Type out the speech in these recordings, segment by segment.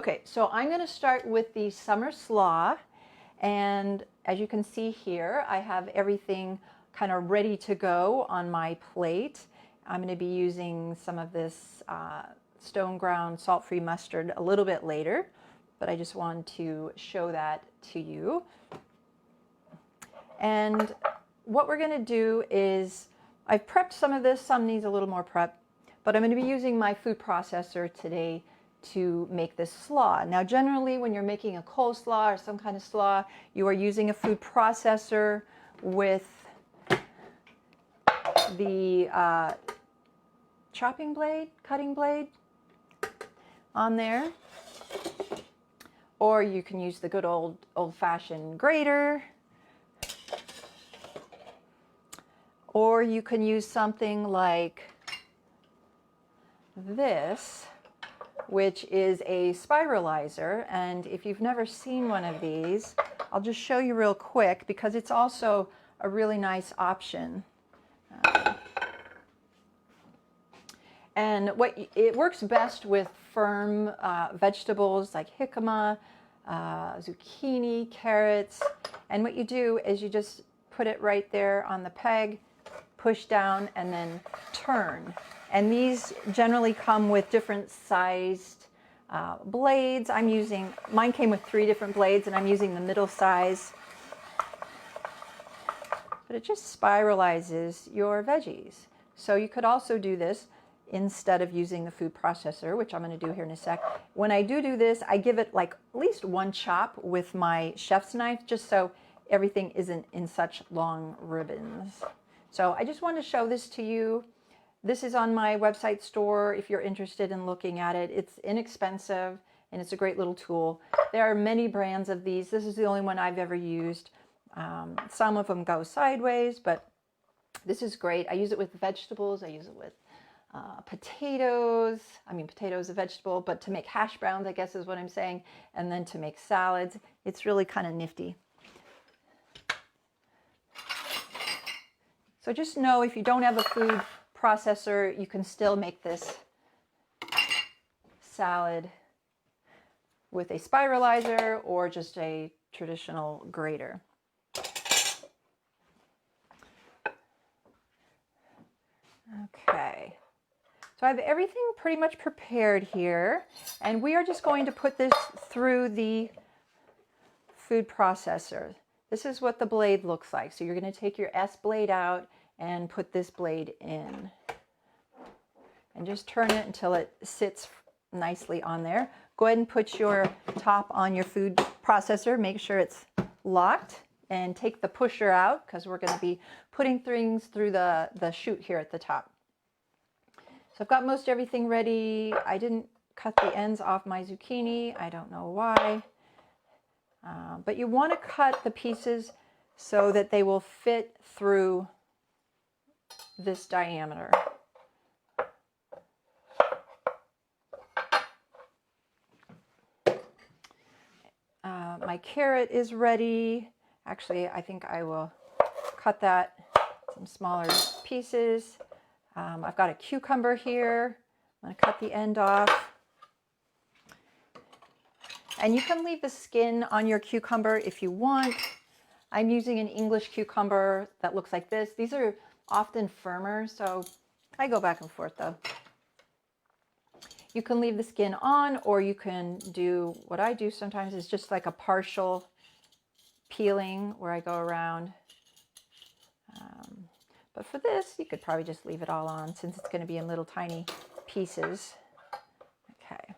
Okay, so I'm going to start with the Summer Slaw, and as you can see here, I have everything kind of ready to go on my plate. I'm going to be using some of this stone ground salt-free mustard a little bit later, but I just wanted to show that to you. And what we're going to do is, I've prepped some of this, some needs a little more prep, but I'm going to be using my food processor today to make this slaw. Now generally when you're making a coleslaw or some kind of slaw, you are using a food processor with the chopping blade, cutting blade on there. Or you can use the good old-fashioned grater. Or you can use something like this, which is a spiralizer. And if you've never seen one of these, I'll just show you real quick because it's also a really nice option. And it works best with firm vegetables like jicama, zucchini, carrots. And what you do is you just put it right there on the peg, push down, and then turn. And these generally come with different sized blades. Mine came with 3 different blades, and I'm using the middle size. But it just spiralizes your veggies. So you could also do this instead of using the food processor, which I'm going to do here in a sec. When I do this, I give it like at least 1 chop with my chef's knife, just so everything isn't in such long ribbons. So I just want to show this to you. This is on my website store if you're interested in looking at it. It's inexpensive and it's a great little tool. There are many brands of these. This is the only one I've ever used. Some of them go sideways, but this is great. I use it with vegetables. I use it with potatoes. I mean, potatoes is a vegetable, but to make hash browns, I guess is what I'm saying, and then to make salads. It's really kind of nifty. So just know if you don't have a food processor, you can still make this salad with a spiralizer or just a traditional grater. Okay, so I have everything pretty much prepared here, and we are just going to put this through the food processor. This is what the blade looks like. So you're going to take your S blade out and put this blade in. And just turn it until it sits nicely on there. Go ahead and put your top on your food processor. Make sure it's locked. And take the pusher out because we're going to be putting things through the chute here at the top. So I've got most everything ready. I didn't cut the ends off my zucchini. I don't know why. But you want to cut the pieces so that they will fit through this diameter. My carrot is ready. Actually, I think I will cut that some smaller pieces. I've got a cucumber here. I'm going to cut the end off. And you can leave the skin on your cucumber if you want. I'm using an English cucumber that looks like this. These are often firmer, so I go back and forth though. You can leave the skin on, or you can do what I do sometimes is just like a partial peeling where I go around. But for this, you could probably just leave it all on since it's going to be in little tiny pieces. Okay.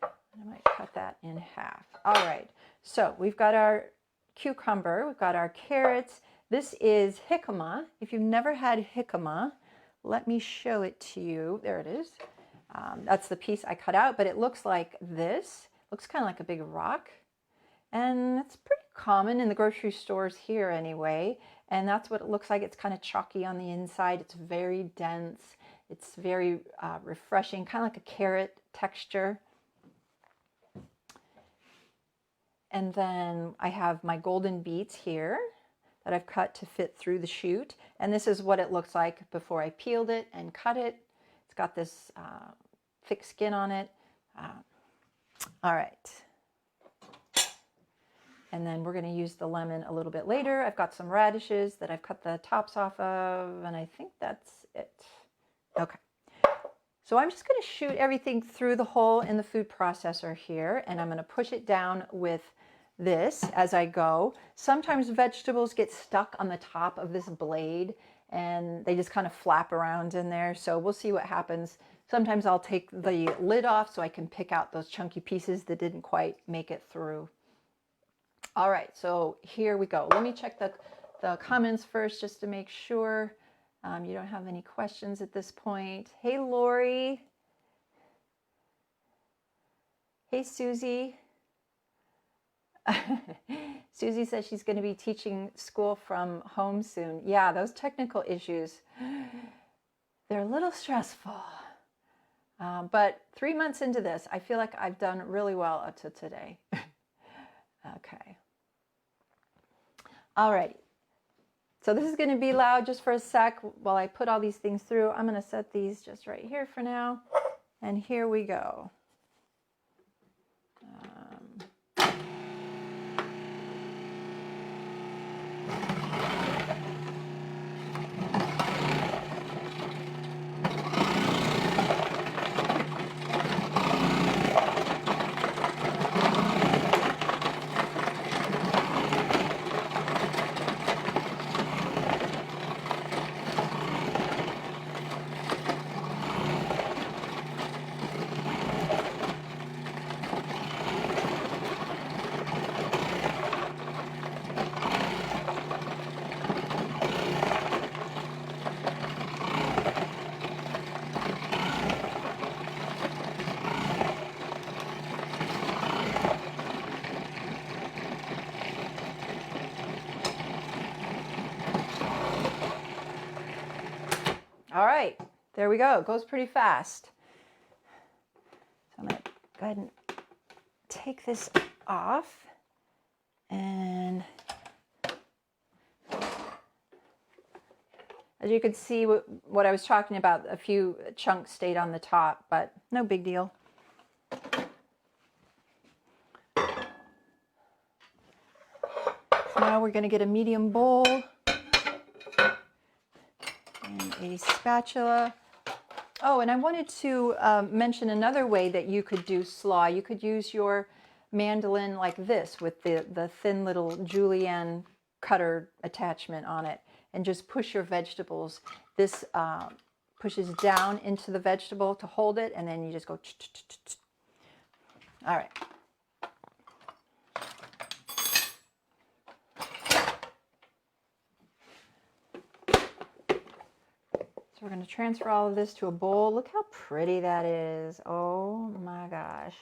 I might cut that in half. All right, so we've got our cucumber, we've got our carrots. This is jicama. If you've never had jicama, let me show it to you. There it is. That's the piece I cut out, but it looks like this. Looks kind of like a big rock. And it's pretty common in the grocery stores here anyway. And that's what it looks like. It's kind of chalky on the inside. It's very dense. It's very refreshing, kind of like a carrot texture. And then I have my golden beets here that I've cut to fit through the chute. And this is what it looks like before I peeled it and cut it. It's got this thick skin on it. All right. And then we're going to use the lemon a little bit later. I've got some radishes that I've cut the tops off of, and I think that's it. Okay. So I'm just going to shoot everything through the hole in the food processor here, and I'm going to push it down with this as I go. Sometimes vegetables get stuck on the top of this blade, and they just kind of flap around in there. So we'll see what happens. Sometimes I'll take the lid off so I can pick out those chunky pieces that didn't quite make it through. All right, so here we go. Let me check the comments first just to make sure you don't have any questions at this point. Hey, Lori. Hey, Susie. Susie says she's going to be teaching school from home soon. Yeah, those technical issues, they're a little stressful. But 3 months into this, I feel like I've done really well up to today. Okay. Alrighty. So this is going to be loud just for a sec while I put all these things through. I'm going to set these just right here for now. And here we go. All right, there we go. It goes pretty fast. So I'm going to go ahead and take this off. And as you can see, what I was talking about, a few chunks stayed on the top, but no big deal. So now we're going to get a medium bowl and a spatula. Oh, and I wanted to mention another way that you could do slaw. You could use your mandolin like this with the thin little julienne cutter attachment on it and just push your vegetables. This pushes down into the vegetable to hold it, and then you just go. All right. We're going to transfer all of this to a bowl. Look how pretty that is. Oh my gosh.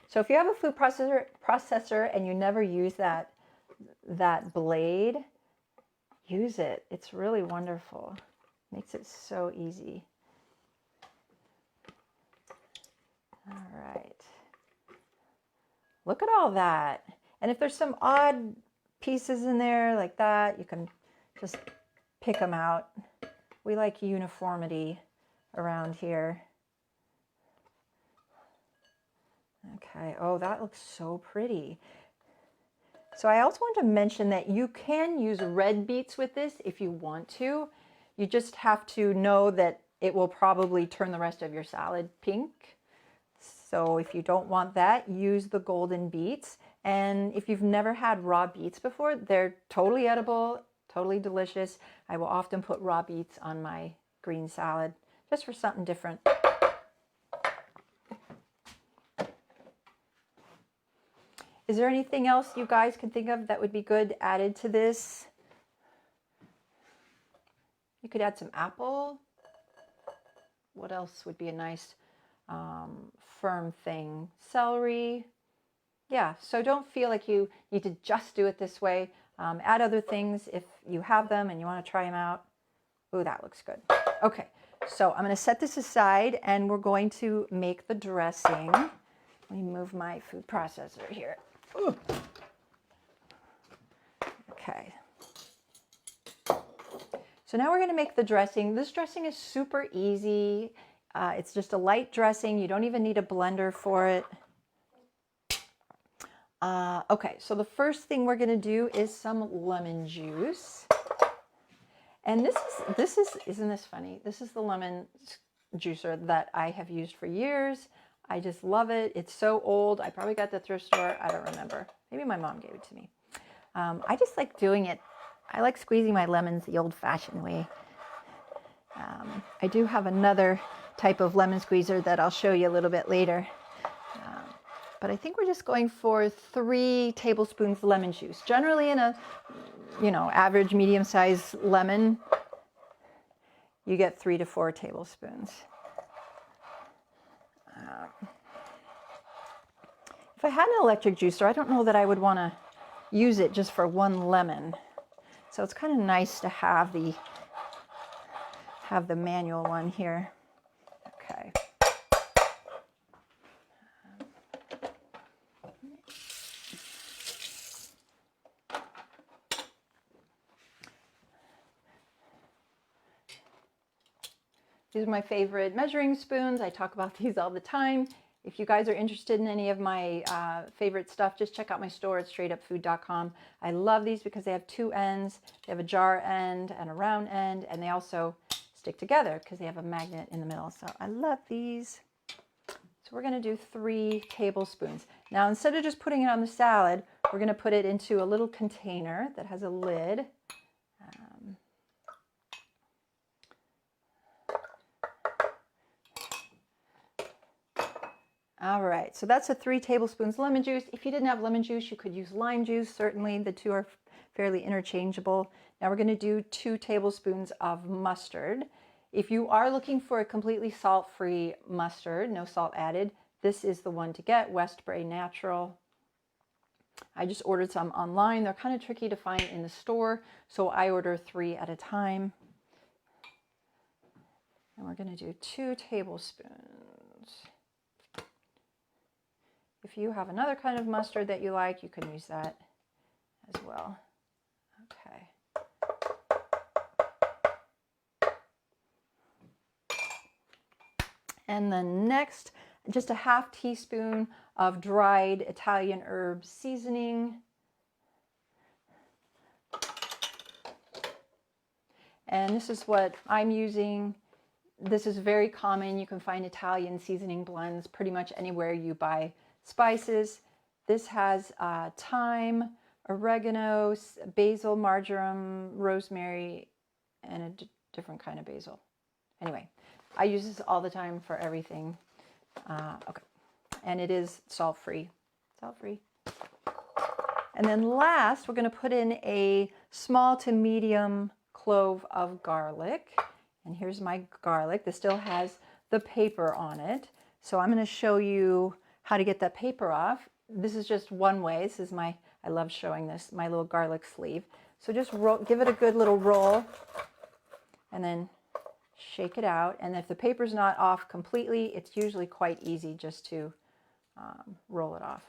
So if you have a food processor and you never use that blade, use it. It's really wonderful. Makes it so easy. All right. Look at all that. And if there's some odd pieces in there like that, you can just pick them out. We like uniformity around here. Okay, oh, that looks so pretty. So I also want to mention that you can use red beets with this if you want to. You just have to know that it will probably turn the rest of your salad pink. So if you don't want that, use the golden beets. And if you've never had raw beets before, they're totally edible, totally delicious. I will often put raw beets on my green salad just for something different. Is there anything else you guys can think of that would be good added to this? You could add some apple. What else would be a nice firm thing? Celery. Yeah, so don't feel like you need to just do it this way. Add other things if you have them and you want to try them out. Ooh, that looks good. Okay, so I'm going to set this aside and we're going to make the dressing. Let me move my food processor here. Ooh. Okay. So now we're going to make the dressing. This dressing is super easy. It's just a light dressing. You don't even need a blender for it. Okay, so the first thing we're going to do is some lemon juice. And isn't this funny? This is the lemon juicer that I have used for years. I just love it. It's so old. I probably got it at the thrift store. I don't remember. Maybe my mom gave it to me. I just like doing it. I like squeezing my lemons the old-fashioned way. I do have another type of lemon squeezer that I'll show you a little bit later. But I think we're just going for 3 tablespoons lemon juice. Generally in a, average medium-sized lemon, you get 3 to 4 tablespoons. If I had an electric juicer, I don't know that I would want to use it just for 1 lemon. So it's kind of nice to have the manual one here. Okay. These are my favorite measuring spoons. I talk about these all the time. If you guys are interested in any of my favorite stuff, just check out my store at straightupfood.com. I love these because they have 2 ends. They have a jar end and a round end, and they also stick together because they have a magnet in the middle. So I love these. So we're going to do 3 tablespoons. Now, instead of just putting it on the salad, we're going to put it into a little container that has a lid. All right, so that's 3 tablespoons lemon juice. If you didn't have lemon juice, you could use lime juice. Certainly, the 2 are fairly interchangeable. Now we're going to do 2 tablespoons of mustard. If you are looking for a completely salt-free mustard, no salt added, this is the one to get, Westbury Natural. I just ordered some online. They're kind of tricky to find in the store, so I order 3 at a time. And we're going to do 2 tablespoons. If you have another kind of mustard that you like, you can use that as well. Okay. And then next, just a ½ teaspoon of dried Italian herb seasoning. And this is what I'm using. This is very common. You can find Italian seasoning blends pretty much anywhere you buy spices. This has thyme, oregano, basil, marjoram, rosemary, and a different kind of basil. Anyway, I use this all the time for everything. Okay, and it is salt-free. Salt-free. And then last, we're going to put in a small to medium clove of garlic. And here's my garlic. This still has the paper on it. So I'm going to show you how to get that paper off. This is just one way. This is I love showing this, my little garlic sleeve. So just give it a good little roll and then shake it out. And if the paper's not off completely, it's usually quite easy just to roll it off.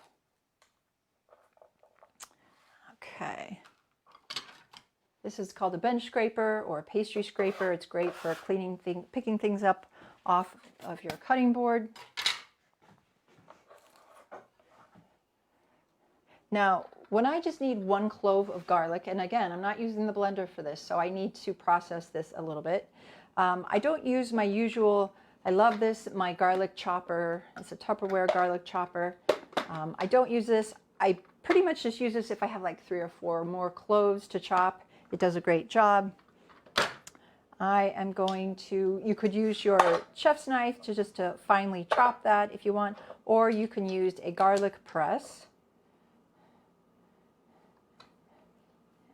Okay. This is called a bench scraper or a pastry scraper. It's great for picking things up off of your cutting board. Now, when I just need 1 clove of garlic, and again, I'm not using the blender for this, so I need to process this a little bit. I don't use my usual, I love this, my garlic chopper. It's a Tupperware garlic chopper. I don't use this. I pretty much just use this if I have like 3 or 4 more cloves to chop. It does a great job. I am going to, you could use your chef's knife to finely chop that if you want, or you can use a garlic press.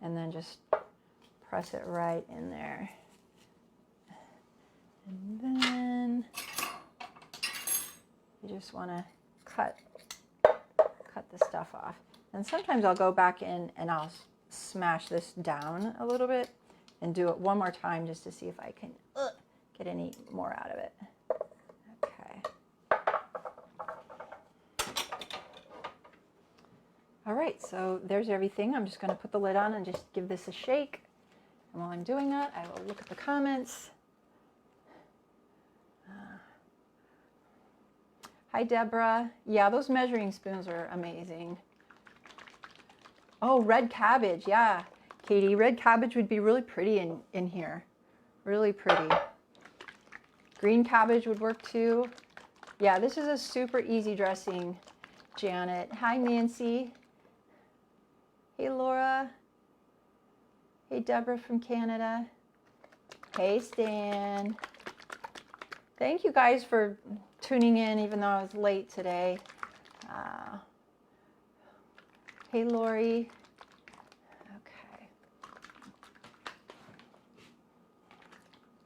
And then just press it right in there. And then you just want to cut the stuff off. And sometimes I'll go back in and I'll smash this down a little bit and do it one more time just to see if I can get any more out of it. Okay. All right, so there's everything. I'm just going to put the lid on and just give this a shake. And while I'm doing that, I will look at the comments. Hi, Deborah. Yeah, those measuring spoons are amazing. Oh, red cabbage. Yeah, Katie, red cabbage would be really pretty in here. Really pretty. Green cabbage would work too. Yeah, this is a super easy dressing, Janet. Hi, Nancy. Hey, Laura. Hey, Deborah from Canada. Hey, Stan. Thank you guys for tuning in, even though I was late today. Hey, Lori. Okay.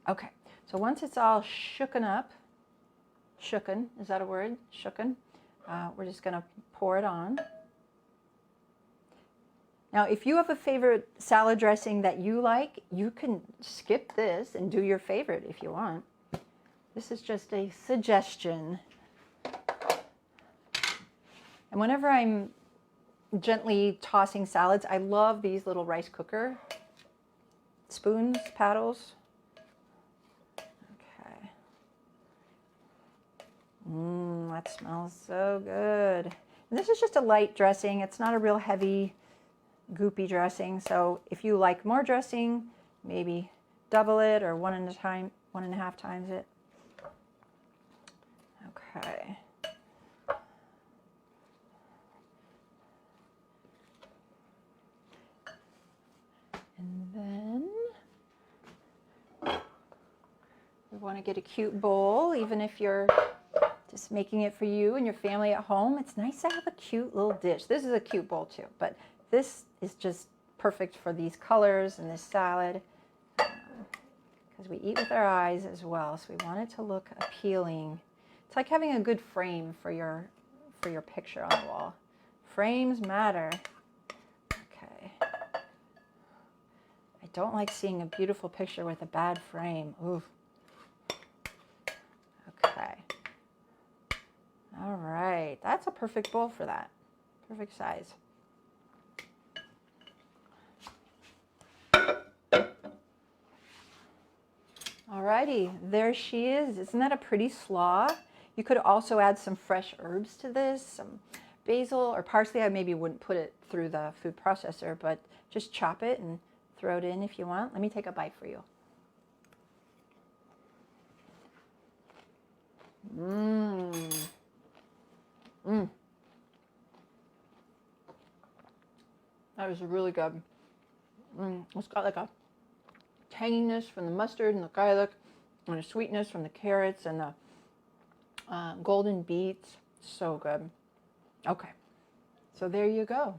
Okay, so once it's all shooken up, shooken, is that a word? Shooken. We're just going to pour it on. Now, if you have a favorite salad dressing that you like, you can skip this and do your favorite if you want. This is just a suggestion. And whenever I'm gently tossing salads, I love these little rice cooker spoons, paddles. Okay. That smells so good. And this is just a light dressing. It's not a real heavy, goopy dressing. So if you like more dressing, maybe double it or 1.5 times it. Okay. And then we want to get a cute bowl, even if you're just making it for you and your family at home. It's nice to have a cute little dish. This is a cute bowl too, but this is just perfect for these colors and this salad because we eat with our eyes as well. So we want it to look appealing. It's like having a good frame for your picture on the wall. Frames matter. Okay. I don't like seeing a beautiful picture with a bad frame. Ooh. Okay. All right. That's a perfect bowl for that. Perfect size. Alrighty, there she is. Isn't that a pretty slaw? You could also add some fresh herbs to this, some basil or parsley. I maybe wouldn't put it through the food processor, but just chop it and throw it in if you want. Let me take a bite for you. That was really good. It's got like a tanginess from the mustard and the garlic, and a sweetness from the carrots and the golden beets. So good. Okay, so there you go.